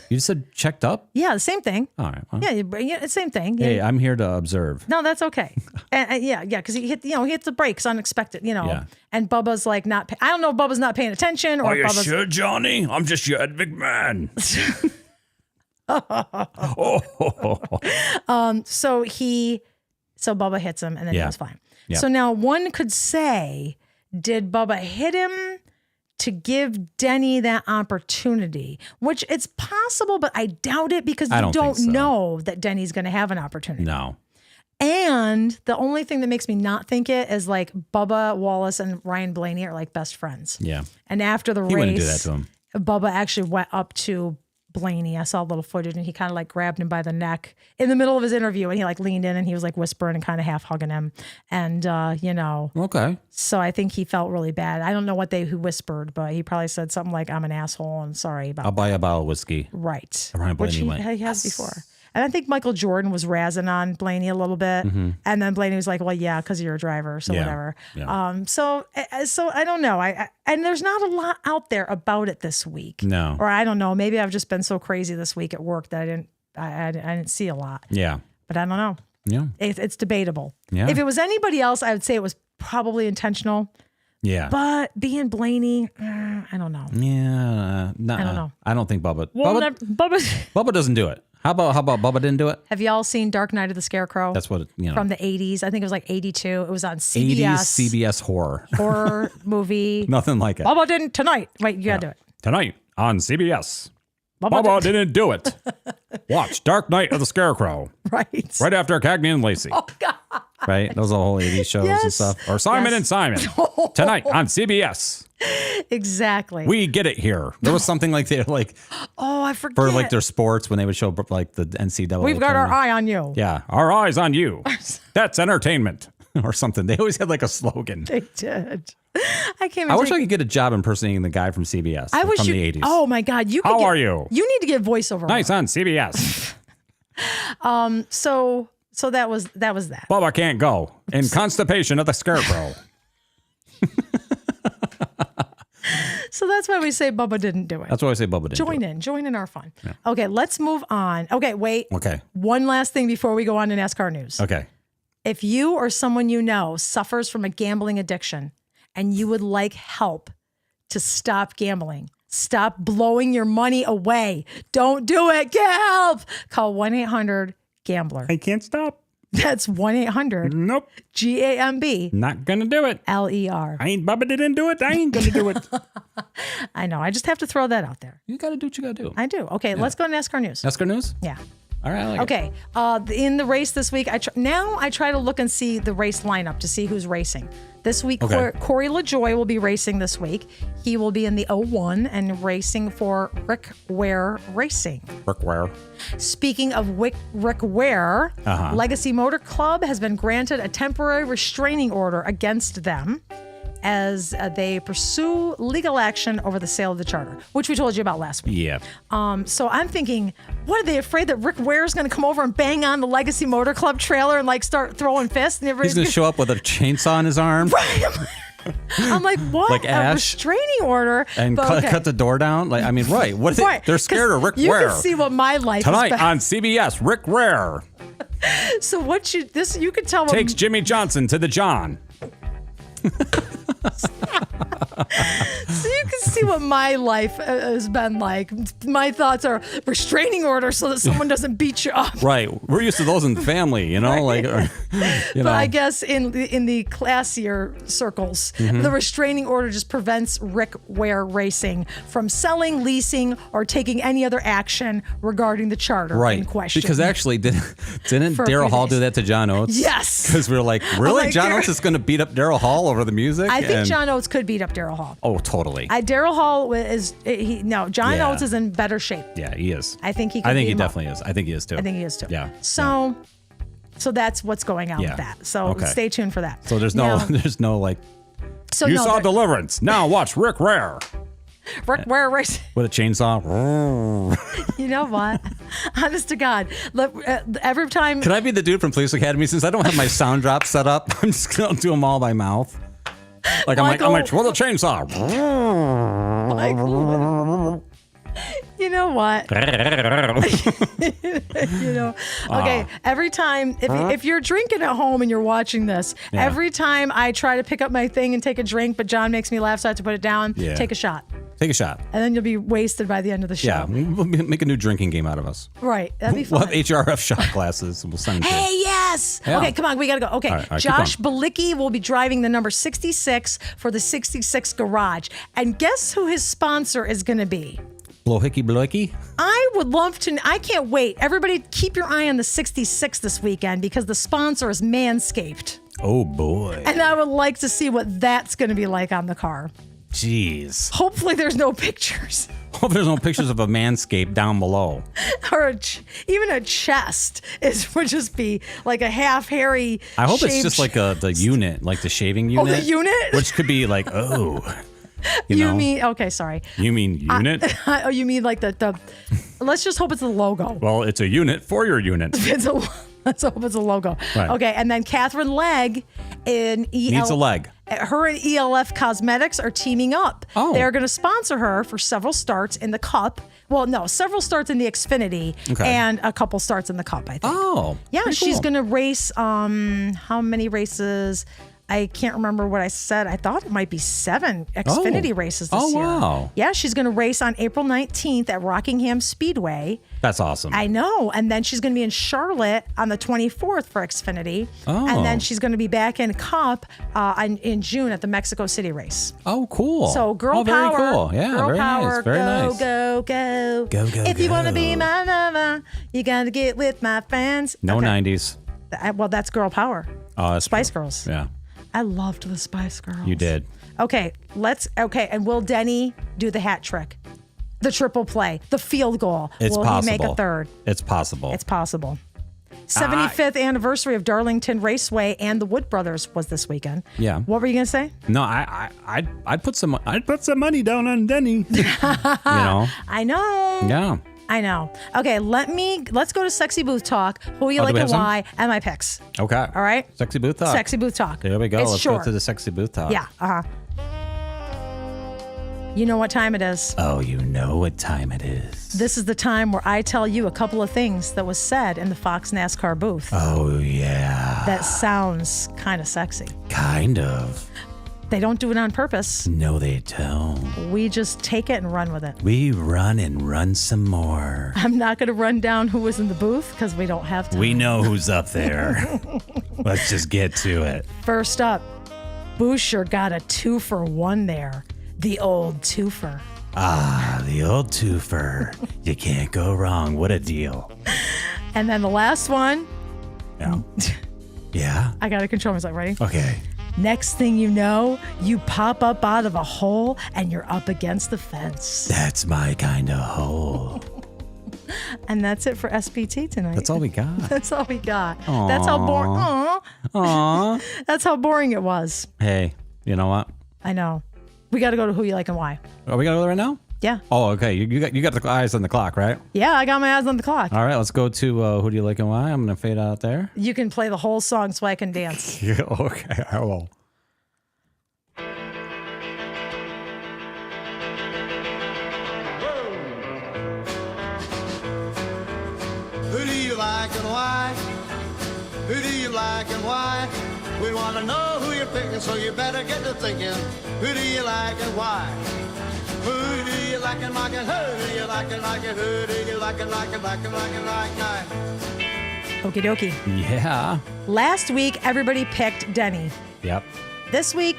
You said checked up? Yeah, the same thing. All right. Well, Yeah, same thing. hey, I'm here to observe. No, that's okay. Because he hit the brakes unexpected, Yeah. And Bubba's like not. I don't know if Bubba's not paying attention or. Are you Bubba's, sure, Johnny? I'm just your Ed McMahon. So Bubba hits him, and then he was fine. Yeah. So now one could say, did Bubba hit him to give Denny that opportunity? Which it's possible, but I doubt it because you don't think so. know that Denny's going to have an opportunity. No. And the only thing that makes me not think it is like Bubba Wallace and Ryan Blaney are like best friends. Yeah. And after the He race, wouldn't do that to him. Bubba actually went up to Blaney. I saw a little footage and he kind of like grabbed him by the neck in the middle of his interview and he like leaned in and he was like whispering and kind of half hugging him. And, Okay. so I think he felt really bad. I don't know who whispered, but he probably said something like, I'm an asshole and sorry about I'll buy a bottle of whiskey. Right. Ryan Which Blaney went, he has before. And I think Michael Jordan was razzing on Blaney a little bit. And then Blaney was like, well, yeah, because you're a driver. So whatever. Yeah. So I don't know. And there's not a lot out there about it this week. No. Or I don't know. Maybe I've just been so crazy this week at work that I didn't see a lot. Yeah. But I don't know. Yeah. It's debatable. Yeah. If it was anybody else, I would say it was probably intentional. Yeah. But being Blaney, I don't know. Yeah. I don't know. I don't think Bubba. Well, Bubba doesn't do it. How about Bubba didn't do it? Have y'all seen Dark Knight of the Scarecrow? That's what From the 80s. I think it was like 82. It was on CBS. 80s CBS Horror movie. Nothing like it. Bubba didn't tonight. Wait, you gotta do it. Tonight on CBS. Bubba Bubba didn't do it. Watch Dark Knight of the Scarecrow. Right. Right after Cagney and Lacey. Oh, God. Right? Those are whole 80s shows and Yes. stuff. Or Simon Yes. and Simon. Tonight on CBS. Exactly. We get it here. There was something like they like oh, I forget. for like their sports when they would show like the NCAA. We've got our tournament. eye on you. Yeah. Our eyes on you. That's entertainment. Or something. They always had like a slogan. They did. I can't. I wish I could get a job impersonating the guy from CBS I wish from you. the 80s. Oh my God. You. Could How get, are you? You need to get voiceover. Nice on CBS. So that was that. Bubba can't go. In constipation of the Scarecrow. So that's why we say Bubba didn't do it. That's why I say Bubba didn't. Join in our fun. Yeah. Okay, let's move on. Okay, wait. Okay. One last thing before we go on to NASCAR news. Okay. If you or someone you know suffers from a gambling addiction and you would like help to stop gambling, stop blowing your money away, don't do it. Get help. Call 1-800-GAMBLER. I can't stop. That's 1-800 Nope. GAMB Not gonna do it. LER. Bubba didn't do it. I ain't gonna do it. I know. I just have to throw that out there. You got to do what you got to do. I do. Okay, let's go to NASCAR news. NASCAR news? Yeah. All right. I like it. Okay. In the race this week, I try to look and see the race lineup to see who's racing. This week, Okay. Corey LaJoie will be racing this week. He will be in the 01 and racing for Rick Ware Racing. Rick Ware. Speaking of Rick Ware, Legacy Motor Club has been granted a temporary restraining order against them as they pursue legal action over the sale of the charter, which we told you about last week. Yeah. So I'm thinking, what are they afraid that Rick Ware is going to come over and bang on the Legacy Motor Club trailer and like start throwing fists? And He's going to show up with a chainsaw in his arm I'm like, what? Like a Ash? restraining order and But cut the door down. Like, I mean, right. What is Right, it? They're scared 'cause of Rick you Ware. can see what my life Tonight is. on CBS, Rick Ware So what you can tell what takes Jimmy Johnson to the John. So you can see what my life has been like. My thoughts are restraining order so that someone doesn't beat you up. Right. We're used to those in the family, you know, like, or, you know. But I guess in the classier circles, the restraining order just prevents Rick Ware Racing from selling, leasing, or taking any other action regarding the charter in question. Because actually, didn't For a Daryl few Hall days. do that to John Oates? Yes. Because we were like, really? like, John Oates is going to beat up Daryl Hall over the music? I think And- John Oates could beat up Daryl Hall. Oh, totally. Daryl Hall John Yeah. Oates is in better shape. Yeah, he is. I think he could I think beat he him up. definitely is. I think he is too. I think he is too. Yeah. So that's what's going on Yeah. with that. So Okay. stay tuned for that. So there's no, Now- there's no like. So You no, saw there- Deliverance. Now watch Rick Ware. Rick Ware race. With a chainsaw. You know what? Honest to God, look, every time. Can I be the dude from Police Academy? Since I don't have my sound drop set up, I'm just going to do them all by mouth. Like, I'm like, with a chainsaw. You know what? You know. Okay. Every time, if you're drinking at home and you're watching this, every time I try to pick up my thing and take a drink, but John makes me laugh, so I have to put it down. Take a shot. Take a shot. And then you'll be wasted by the end of the show. Yeah, we'll make a new drinking game out of us. Right. That'd be fun. We'll have HRF shot glasses. We'll send them. Hey, yes. Yeah. Okay, come on. We got to go. Okay. All right, Josh Balicki will be driving the number 66 for the 66 Garage. And guess who his sponsor is going to be? Blowhickey. I would love to. I can't wait. Everybody keep your eye on the 66 this weekend because the sponsor is Manscaped. Oh, boy. And I would like to see what that's going to be like on the car. Jeez. Hopefully there's no pictures. Hope there's no pictures of a manscape down below. Or even a chest would just be like a half hairy. I hope it's just like the unit, like the shaving unit. Oh, the unit? Which could be like, You mean, okay, sorry. You mean unit? Oh, you mean like the let's just hope it's the logo. Well, it's a unit for your unit. Let's hope it's a logo. Right. Okay, and then Catherine Legg needs a leg. Her and ELF Cosmetics are teaming up. Oh. They're going to sponsor her for several starts in the Cup. Well, no, several starts in the Xfinity and a couple starts in the Cup, I think. Oh. Yeah, she's cool. going to race how many races? I can't remember what I said. I thought it might be 7 Xfinity races this year. Oh, wow. Yeah, she's going to race on April 19th at Rockingham Speedway. That's awesome. I know. And then she's going to be in Charlotte on the 24th for Xfinity. Oh. And then she's going to be back in Cup in June at the Mexico City race. Oh, cool. So girl very power. Cool. Yeah, girl very power. nice. Very go, nice. go, go. Go, go, If you want to go. be my lover, you got to get with my friends. No Okay. 90s. Well, that's girl power. Oh, that's Spice true. Girls. Yeah. I loved the Spice Girls. You did. Okay, and will Denny do the hat trick? The triple play, the field goal. It's will possible. he make a third? It's possible. It's possible. 75th anniversary of Darlington Raceway and the Wood Brothers was this weekend. Yeah. What were you gonna say? No, I'd put some money down on Denny. You know. I know. Yeah. I know. Okay, let's go to Sexy Booth Talk. Who you do like we and have some? why, and my picks. Okay. All right. Sexy booth talk. Sexy Booth Talk. There we go. It's Let's short. go to the sexy booth talk. Yeah. You know what time it is. Oh, you know what time it is. This is the time where I tell you a couple of things that was said in the Fox NASCAR booth. Oh, yeah. That sounds kind of sexy. Kind of. They don't do it on purpose. No, they don't. We just take it and run with it. We run and run some more. I'm not going to run down who was in the booth because we don't have time. We know who's up there. Let's just get to it. First up, Boucher got a 2-for-1 there. The old twofer. Ah, the old twofer. You can't go wrong. What a deal. And then the last one. Yeah. Yeah? I got to control myself. Ready? Okay. Next thing you know, you pop up out of a hole and you're up against the fence. That's my kind of hole. And that's it for SPT tonight. That's all we got. That's all we got. That's how boring. Aw. That's how boring it was. Hey, you know what? I know. We got to go to Who You Like and Why. Are we going to go there right now? Yeah. Oh, okay. You got the eyes on the clock, right? Yeah, I got my eyes on the clock. All right, let's go to Who Do You Like and Why? I'm going to fade out there. You can play the whole song so I can dance. Yeah, okay, I will. Who do you like and why? Who do you like and why? We want to know who you're picking, so you better get to thinking. Who do you like and why? Who do you like and like and who do you like and like and who do you like and like and like and like and like? Okie dokie. Yeah. Last week, everybody picked Denny. Yep. This week,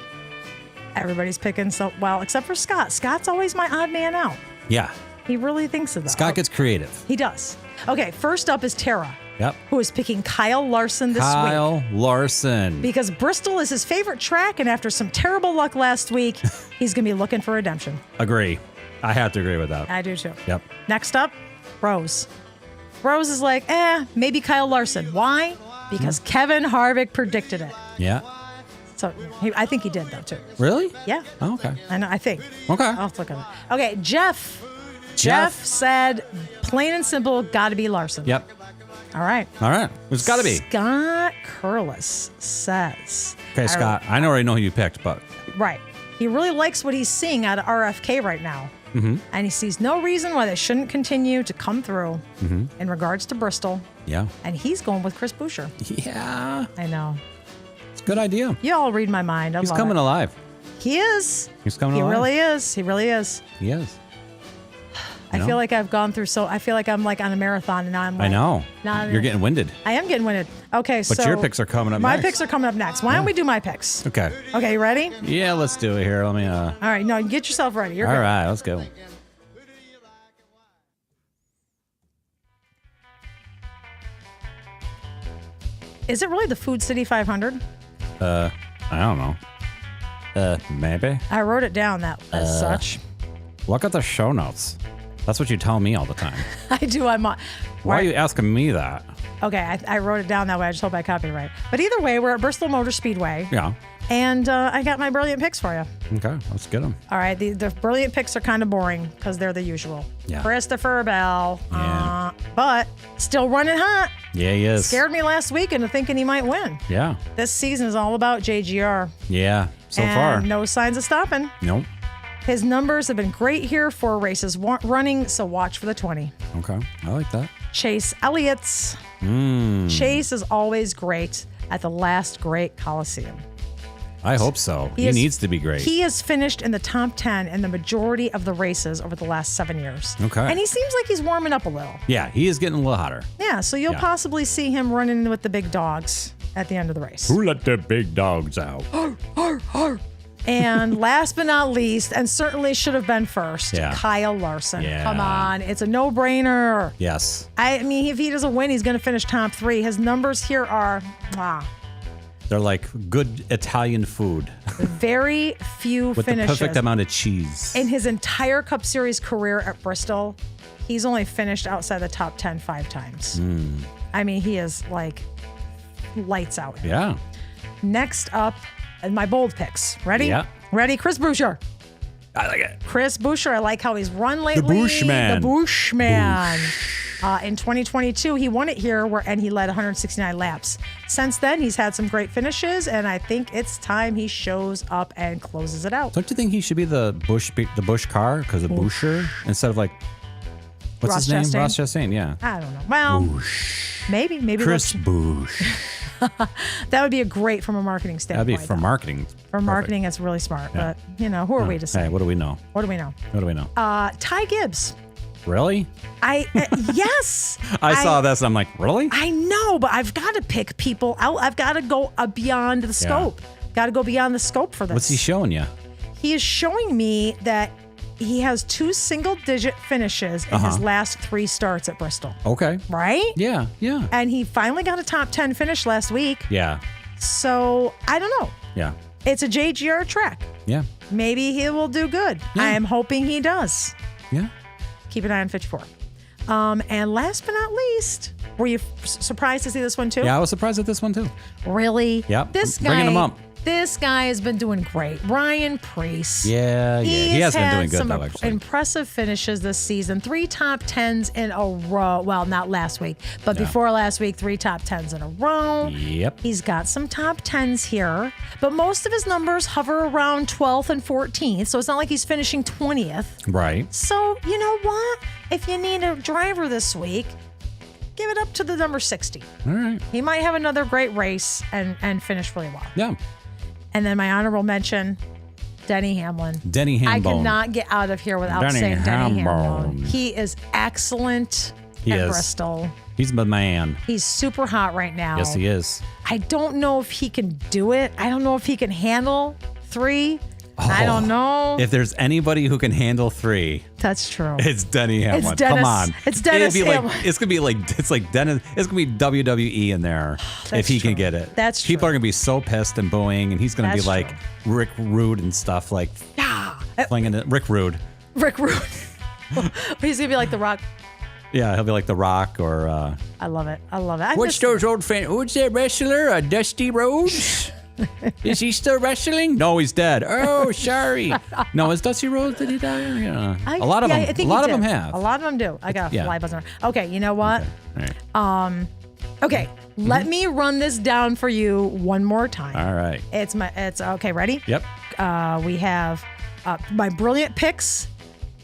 everybody's picking except for Scott. Scott's always my odd man out. Yeah. He really thinks of that. Scott gets creative. He does. Okay, first up is Tara, Yep. who is picking Kyle Larson this week. Kyle Larson. Because Bristol is his favorite track, and after some terrible luck last week, he's going to be looking for redemption. Agree. I have to agree with that. I do too. Yep. Next up, Rose. Rose is like, maybe Kyle Larson. Why? Because Kevin Harvick predicted it. Yeah. So I think he did though too. Really? Yeah. Oh, okay. I think. Okay. I'll have to look at it. Okay, Jeff. Jeff said, plain and simple, got to be Larson. Yep. All right. All right. It's got to be. Scott Curlis says. Okay, Scott. I already know who you picked, but. Right. He really likes what he's seeing out of RFK right now. Mm-hmm. And he sees no reason why they shouldn't continue to come through in regards to Bristol. Yeah. And he's going with Chris Buescher. Yeah. I know. It's a good idea. You all read my mind. He's coming alive. He is. He's coming alive. He really is. He really is. He is. I feel like I've gone through I feel like I'm like on a marathon and now I'm like. I know. Not You're getting winded. I am getting winded. Okay, But your picks are coming up my next. picks are coming up next. Why don't we do my picks? Okay. Okay, you ready? Yeah, let's do it here. Let me. All right, no, get yourself ready. You're All good. right, let's go. Is it really the Food City 500? I don't know. Maybe. I wrote it down as such. Look at the show notes. That's what you tell me all the time. I do. Why are you asking me that? Okay, I wrote it down that way. I just hope I copied it right. But either way, we're at Bristol Motor Speedway. Yeah. And I got my brilliant picks for you. Okay, let's get them. All right, the brilliant picks are kind of boring because they're the usual. Yeah. Christopher Bell. Yeah. But still running hot. Yeah, he is. Scared me last week into thinking he might win. Yeah. This season is all about JGR. Yeah, so and far. no signs of stopping. Nope. His numbers have been great here, 4 races running, so watch for the 20. Okay, I like that. Chase Elliott's. Chase is always great at the last great Coliseum. I hope so. He needs to be great. He has finished in the top 10 in the majority of the races over the last 7 years. Okay. And he seems like he's warming up a little. Yeah, he is getting a little hotter. Yeah, so you'll possibly see him running with the big dogs at the end of the race. Who let the big dogs out? And last but not least, and certainly should have been first, Yeah. Kyle Larson. Yeah. Come on, it's a no-brainer. Yes. I mean, if he doesn't win, he's going to finish top 3. His numbers here are, They're like good Italian food very few with finishes. the perfect amount of cheese. In his entire Cup Series career at Bristol, he's only finished outside the top 10 5 times. I mean, he is like lights out. Yeah. Next up, my bold picks. Ready? Yeah. Ready? Chris Buescher. I like it. Chris Buescher. I like how he's run lately. Bushman. The Bushman. In 2022, he won it here and he led 169 laps. Since then, he's had some great finishes, and I think it's time he shows up and closes it out. Don't you think he should be the Bush car because of Buescher instead of like what's Ross his name? Chastain? Ross Chastain. Yeah. I don't know. Well, maybe Chris they'll- Bush. that would be a great from a marketing standpoint. That'd be for though. marketing. For marketing, it's really smart. Yeah. But who are we to say? Hey, what do we know? What do we know? What do we know? Ty Gibbs. Really? Yes. I saw this and I'm like, really? I know, but I've got to pick people out. I've got to go beyond the scope. Got to go beyond the scope for this. What's he showing you? He is showing me that he has 2 single-digit finishes in his last 3 starts at Bristol. Okay. Right? Yeah. Yeah. And he finally got a top 10 finish last week. Yeah. So I don't know. Yeah. It's a JGR track. Yeah. Maybe he will do good. Yeah. I am hoping he does. Yeah. Keep an eye on 54. And last but not least, were you surprised to see this one too? Yeah, I was surprised at this one too. Really? Yep. This I'm guy, bringing him up. This guy has been doing great. Ryan Preece. Yeah, he has been doing good some though, actually. impressive finishes this season. 3 top 10s in a row. Well, not last week, but before last week, 3 top 10s in a row. Yep. He's got some top 10s here, but most of his numbers hover around 12th and 14th, so it's not like he's finishing 20th. Right. So, you know what? If you need a driver this week, give it up to the number 60. All right. He might have another great race and finish really well. Yeah. And then my honorable mention, Denny Hamlin. Denny Hambone. I cannot get out of here without Denny saying Denny Hambone. Hambone. He is excellent He at is. Bristol. He's the man. He's super hot right now. Yes, he is. I don't know if he can do it. I don't know if he can handle 3. I don't know. If there's anybody who can handle 3, That's true. it's Denny Hamlin. Dennis- Come on. it's Dennis It'd be Hamlin. It's gonna be like Dennis. It's gonna be WWE in there if he can true. get it. That's People true. are gonna be so pissed and booing, and he's gonna That's be like true. Rick Rude and stuff, like Yeah. playing it. Rick Rude. Rick Rude. He's going to be like The Rock. Yeah, he'll be like The Rock or. I love it. I love it. I What's miss- those old fans? What's that wrestler? Dusty Rhodes? Is he still wrestling? No, he's dead. Oh, sorry. No, is Dusty Rhodes, did he die? Yeah. A lot of them. I think a lot he of them did. have. A lot of them do. I got a fly buzzing around. Okay, you know what? Okay. All right. Okay, let me run this down for you one more time. All right. It's okay. Ready? Yep. We have my brilliant picks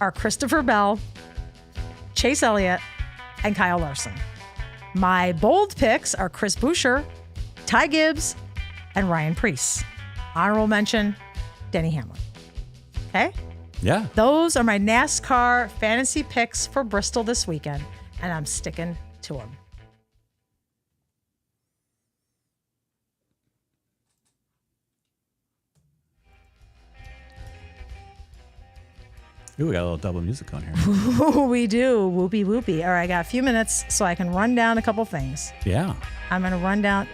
are Christopher Bell, Chase Elliott, and Kyle Larson. My bold picks are Chris Buescher, Ty Gibbs, and Ryan Preece. Honorable mention, Denny Hamlin. Okay? Yeah. Those are my NASCAR fantasy picks for Bristol this weekend, and I'm sticking to them. Ooh, we got a little double music on here. Ooh, we do. Whoopee whoopee. All right, I got a few minutes so I can run down a couple things. Yeah. I'm going to run down.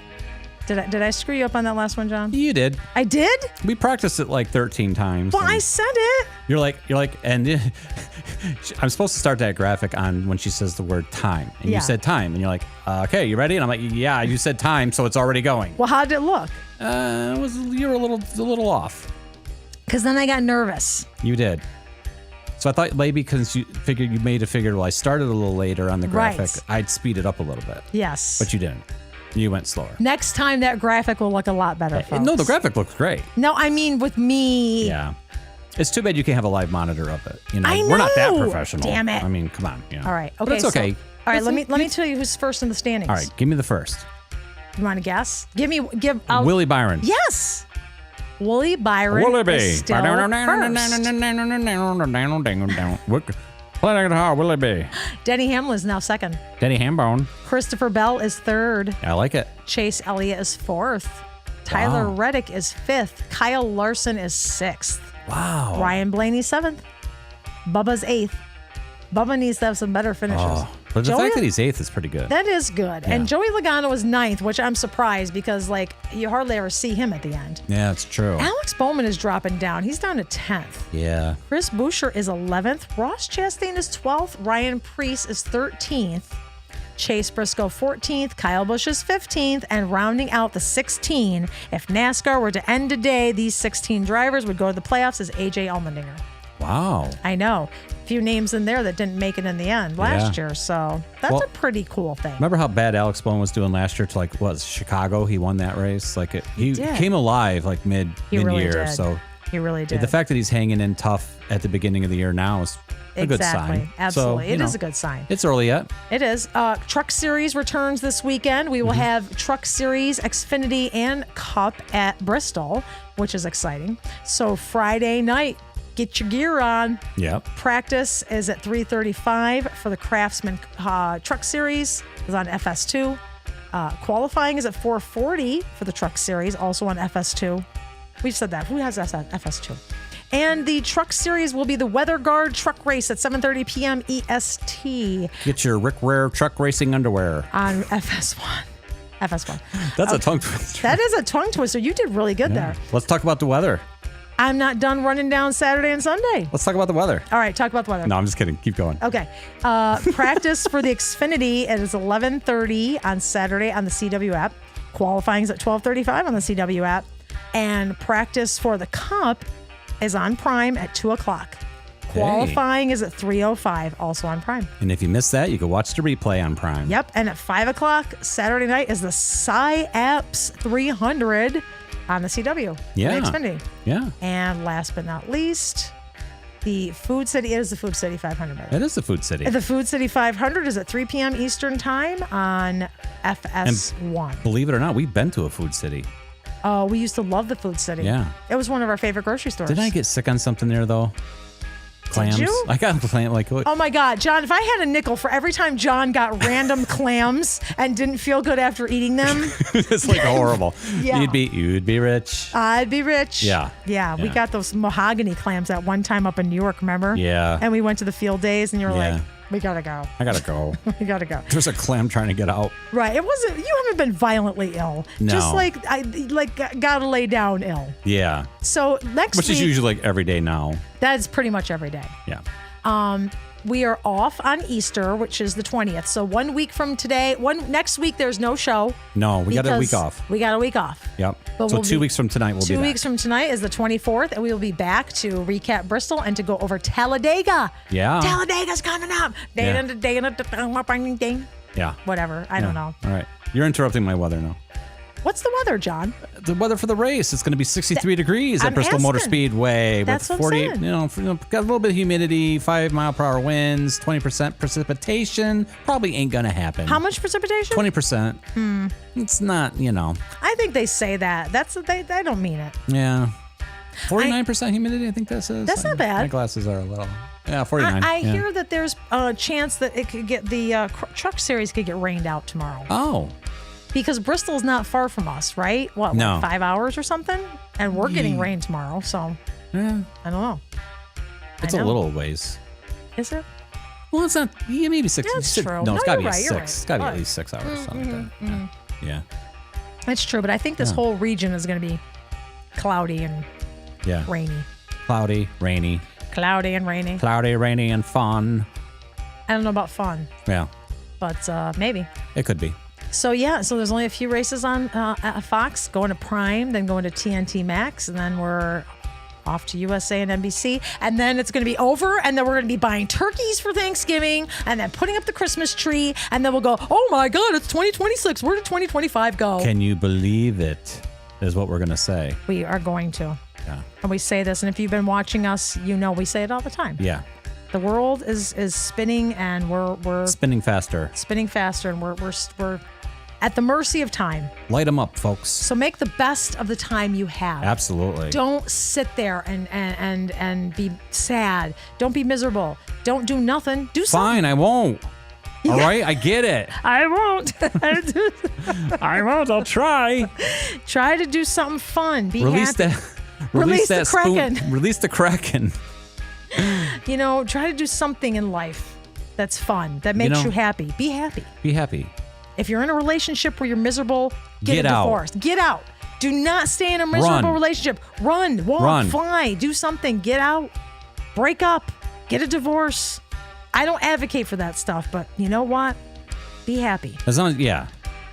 Did I screw you up on that last one, John? You did. I did? We practiced it like 13 times. Well, I said it. You're like, and I'm supposed to start that graphic on when she says the word time. And Yeah. you said time. And you're like, okay, you ready? And I'm like, yeah, you said time, so it's already going. Well, how did it look? You were a little off. Because then I got nervous. You did. So I thought maybe because you figured, well, I started a little later on the graphic, Right. I'd speed it up a little bit. Yes. But you didn't. You went slower. Next time that graphic will look a lot better, folks. No, the graphic looks great. No, I mean with me. Yeah. It's too bad you can't have a live monitor of it. You know, I we're not that know. professional. Damn it. I mean, come on. You know. All right. Okay. But it's okay. All right. Let me tell you who's first in the standings. All right. Give me the first. You want to guess? Give. Willie Byron. Yes. Willie Byron. Willie B. Is still first. Playing it hard, Willie B. Denny Hamlin is now second. Denny Hambone. Christopher Bell is third. I like it. Chase Elliott is fourth. Tyler Wow. Reddick is fifth. Kyle Larson is sixth. Wow. Ryan Blaney seventh. Bubba's eighth. Bubba needs to have some better finishes. Oh, but the fact that he's eighth is pretty good. That is good. Yeah. And Joey Logano was ninth, which I'm surprised because you hardly ever see him at the end. Yeah, it's true. Alex Bowman is dropping down. He's down to 10th. Yeah. Chris Buescher is 11th. Ross Chastain is 12th. Ryan Preece is 13th. Chase Briscoe 14th. Kyle Busch is 15th. And rounding out the 16, if NASCAR were to end today, these 16 drivers would go to the playoffs as AJ Allmendinger. Wow. I know. A few names in there that didn't make it in the end last year. So that's a pretty cool thing. Remember how bad Alex Bowman was doing last year to Chicago? He won that race. He came alive mid-year. Really did. So he really did. the fact that he's hanging in tough at the beginning of the year now is a good sign. Absolutely. So, it is a good sign. It's early yet. It is. Truck Series returns this weekend. We will have Truck Series, Xfinity, and Cup at Bristol, which is exciting. So Friday night, get your gear on. Yep. Practice is at 3:35 for the Craftsman Truck Series. Is on FS2. Qualifying is at 4:40 for the Truck Series, also on FS2. We've said that. Who has FS2? And the Truck Series will be the Weather Guard Truck Race at 7:30 p.m. EST. Get your Rick Ware truck racing underwear. On FS1. FS1. That's a tongue twister. That is a tongue twister. You did really good there. Let's talk about the weather. I'm not done running down Saturday and Sunday. Let's talk about the weather. All right, talk about the weather. No, I'm just kidding. Keep going. Okay. Practice for the Xfinity is 11:30 on Saturday on the CW app. Qualifying is at 12:35 on the CW app. And practice for the Cup is on Prime at 2 o'clock. Qualifying is at 3:05, also on Prime. And if you missed that, you can watch the replay on Prime. Yep. And at 5 o'clock Saturday night is the SciApps 300 on the CW. Yeah. The Xfinity. Yeah. And last but not least, the Food City. It is the Food City 500. by the way. It is the Food City. The Food City 500 is at 3 p.m. Eastern Time on FS1. Believe it or not, we've been to a Food City. Oh, we used to love the Food City. Yeah. It was one of our favorite grocery stores. Didn't I get sick on something there, though? Clams. you? I got clam Oh my God, John, if I had a nickel for every time John got random clams and didn't feel good after eating them, it's like horrible. Yeah. You'd be rich. I'd be rich. Yeah. Yeah. We Yeah. got those mahogany clams at one time up in New York, remember? Yeah. And we went to the field days and you were Yeah. like, we gotta go. I gotta go. We gotta go. There's a clam trying to get out. Right. It wasn't, you haven't been violently ill. No. Just gotta lay down ill. Yeah. So next Which week, is usually like every day now. that's pretty much every day. Yeah. we are off on Easter, which is the 20th. So 1 week from today, next week there's no show. No, we got a week off. We got a week off. Yep. But so 2 weeks from tonight we'll be back. 2 weeks from tonight is the 24th, and we will be back to recap Bristol and to go over Talladega. Yeah. Talladega's coming up. Yeah. Whatever. I don't know. All right. You're interrupting my weather now. What's the weather, John? The weather for the race. It's going to be 63 degrees at I'm Bristol Motor asking. Speedway That's with what I'm 40, saying. got a little bit of humidity, 5-mile-per-hour winds, 20% precipitation. Probably ain't going to happen. How much precipitation? 20%. It's not, I think they say that. They don't mean it. Yeah. 49% humidity, I think that says. That's not bad. My glasses are a little. Yeah, 49. I yeah. hear that there's a chance that it could get the truck series could get rained out tomorrow. Oh. Because Bristol's not far from us, right? What, No. 5 hours or something? And we're getting rain tomorrow, so Yeah. I don't know. It's a little ways. Is it? Well, it's not. Yeah, maybe 6. Yeah, it's true. No, it's No, got to be you're right, 6. you're right. It's got to be Oh. at least 6 hours. Something like that. Yeah. That's true, but I think this whole region is going to be cloudy and Yeah. rainy. Cloudy, rainy. Cloudy and rainy. Cloudy, rainy, and fun. I don't know about fun, Yeah, but maybe. it could be. So there's only a few races on at Fox, going to Prime, then going to TNT Max, and then we're off to USA and NBC, and then it's going to be over, and then we're going to be buying turkeys for Thanksgiving, and then putting up the Christmas tree, and then we'll go, oh my God, it's 2026. Where did 2025 go? Can you believe it? Is what we're gonna say. We are going to. Yeah. And we say this, and if you've been watching us, we say it all the time. Yeah. The world is spinning, and we're Spinning faster. spinning faster, and we're at the mercy of time. Light them up, folks. So make the best of the time you have. Absolutely. Don't sit there and be sad. Don't be miserable. Don't do nothing. Do something. Fine, I won't. All right, I get it. I won't. I won't. I'll try. Try to do something fun. Be Release happy. that. Release the that spoon. Kraken. Release the Kraken. Try to do something in life that's fun, that makes you happy. Be happy. Be happy. If you're in a relationship where you're miserable, Get a out. divorce. Get out. Do not stay in a miserable Run. relationship. Run, walk, Run. fly, do something. Get out. Break up. Get a divorce. I don't advocate for that stuff, but you know what? Be happy. As long as, yeah.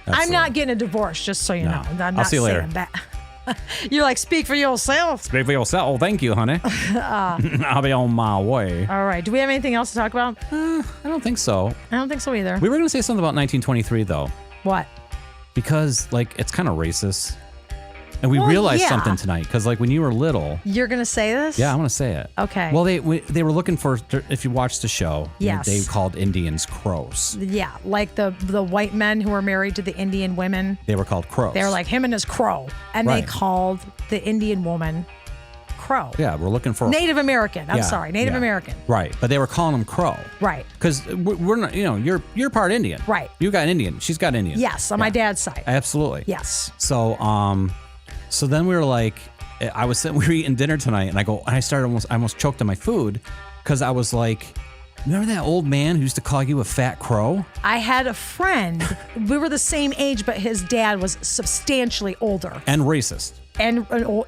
I'm absolutely. not getting a divorce, just so you No. know. I'm not I'll see you later. saying that. You're like, speak for yourself. Speak for yourself. Oh, thank you, honey. I'll be on my way. All right. Do we have anything else to talk about? I don't think so. I don't think so either. We were going to say something about 1923, though, What? because, it's kind of racist. And we Well, realized yeah. something tonight, because, when you were little... You're going to say this? Yeah, I'm going to say it. Okay. Well, they were looking for, if you watched the show, Yes. they called Indians crows. Yeah, like the white men who were married to the Indian women. They were called crows. They were like him and his crow, and Right. they called the Indian woman crow. Yeah, we're looking for... Native American. I'm Yeah, sorry, Native yeah. American. Right, but they were calling them crow. Right. Because we're not, you're part Indian. Right. You got Indian. She's got Indian. Yes, on my dad's side. Absolutely. Yes. So then we were like, we were eating dinner tonight, and I almost choked on my food, because I was like, remember that old man who used to call you a fat crow? I had a friend. We were the same age, but his dad was substantially older. And racist.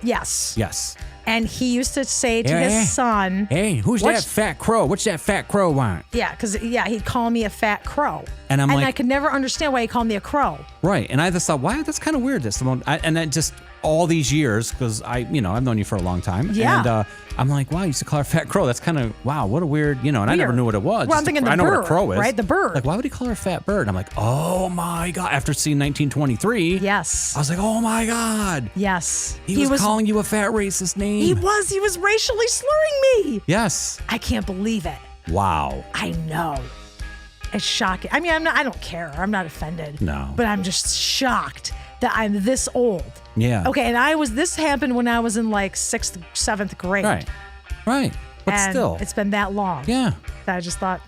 Yes. Yes. And he used to say to Hey. his son, Hey, who's What's- that fat crow? What's that fat crow want? he'd call me a fat crow. And I'm like- I could never understand why he called me a crow. Right. And I just thought, wow, that's kind of weird. And then just all these years, because I've known you for a long time. Yeah. And I'm like, wow, you used to call her fat crow. That's kind of, wow, what a weird, and I never Weird. knew what it was. Well, I'm thinking the I know what a bird, crow is. right? The bird. Like, why would he call her a fat bird? I'm like, oh my God. After seeing 1923. Yes. I was like, oh my God. Yes. He was calling you a fat racist name. He was racially slurring me. Yes. I can't believe it. Wow. I know. It's shocking. I mean, I don't care. I'm not offended. No. But I'm just shocked that I'm this old. Yeah. Okay, and this happened when I was in like 6th, 7th grade. Right. Right. But and still. it's been that long. Yeah. That I just thought,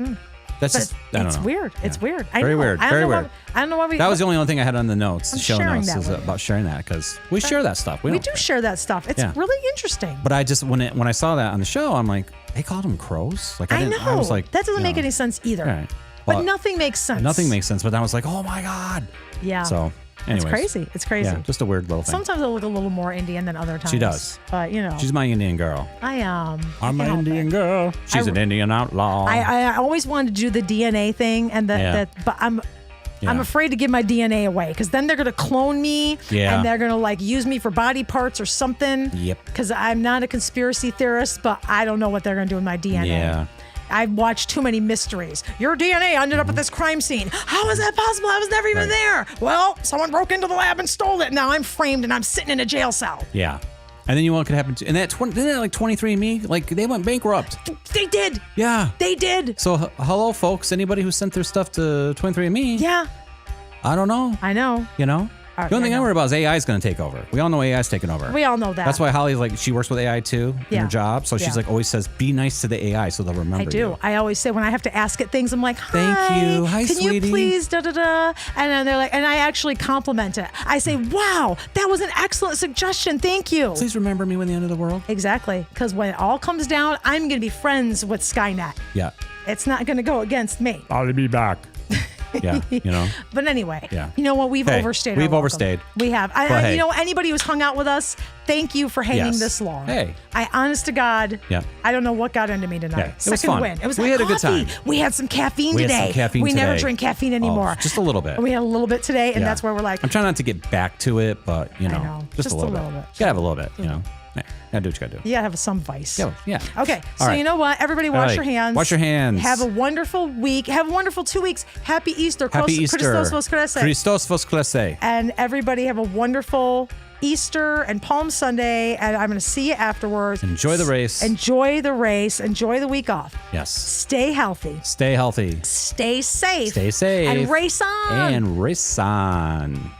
That's But just, I don't it's know. weird. It's Yeah. weird. I Very know. weird. I don't Very know weird. I don't know why we. That was the only one thing I had on the notes, I'm showing sharing us, that is with you. about sharing that, because we share that stuff. We don't- do share that stuff. It's Yeah. really interesting. But I just, when I saw that on the show, I'm like, they called them crows? Like, I know. I was like, that doesn't make any sense either. Right. But Well, nothing makes sense. Nothing makes sense. But I was like, oh my God. Yeah. So Anyways. It's crazy. Yeah, just a weird little thing. Sometimes I look a little more Indian than other times. She does. But, She's my Indian girl. I am. I'm an Indian girl. She's an Indian outlaw. I always wanted to do the DNA thing, and but I'm afraid to give my DNA away because then they're going to clone me and they're going to like use me for body parts or something. Yep. Because I'm not a conspiracy theorist, but I don't know what they're going to do with my DNA. Yeah. I've watched too many mysteries. Your DNA ended up at this crime scene. How is that possible? I was never even there. Well, someone broke into the lab and stole it. Now I'm framed and I'm sitting in a jail cell. Yeah. And then you know what could happen to, and that didn't that like 23andMe, like they went bankrupt. They did. Yeah. They did. So hello, folks. Anybody who sent their stuff to 23andMe. Yeah. I don't know. I know. You know? The only thing I worry about is AI is going to take over. We all know AI is taking over. We all know that. That's why Holly's like, she works with AI too in her job. So she's like, always says, be nice to the AI so they'll remember you. I do. I always say when I have to ask it things, I'm like, hi. Thank you. Hi, can sweetie. you please da-da-da? And then they're like, and I actually compliment it. I say, wow, that was an excellent suggestion. Thank you. Please remember me when the end of the world. Exactly. Because when it all comes down, I'm going to be friends with Skynet. Yeah. It's not going to go against me. I'll be back. Yeah, you know. But anyway, Yeah. you know what? We've overstayed. We've our welcome. overstayed. We have. Hey. You know, anybody who's hung out with us, thank you for hanging Yes. this long. Hey. Honest to God, Yeah. I don't know what got into me tonight. Yeah, it was Second fun. win. It was We like had a good coffee. time. We had some caffeine We had today. some caffeine we never today. drink caffeine anymore. Just a little bit. We had a little bit today, and Yeah. that's where we're like, I'm trying not to get back to it, but you know, know. just a little bit. You gotta have a little bit, you know. Yeah, gotta do what you gotta do. you gotta have some vice. Yeah. Okay, so All right. you know what? Everybody wash right. your hands. Wash your hands. Have a wonderful week. Have a wonderful 2 weeks. Happy Easter. Happy Easter. Christos Voskresce. Christos Voskresce. And everybody have a wonderful Easter and Palm Sunday. And I'm going to see you afterwards. Enjoy the race. Enjoy the race. Enjoy the week off. Yes. Stay healthy. Stay healthy. Stay safe. Stay safe. And race on. And race on.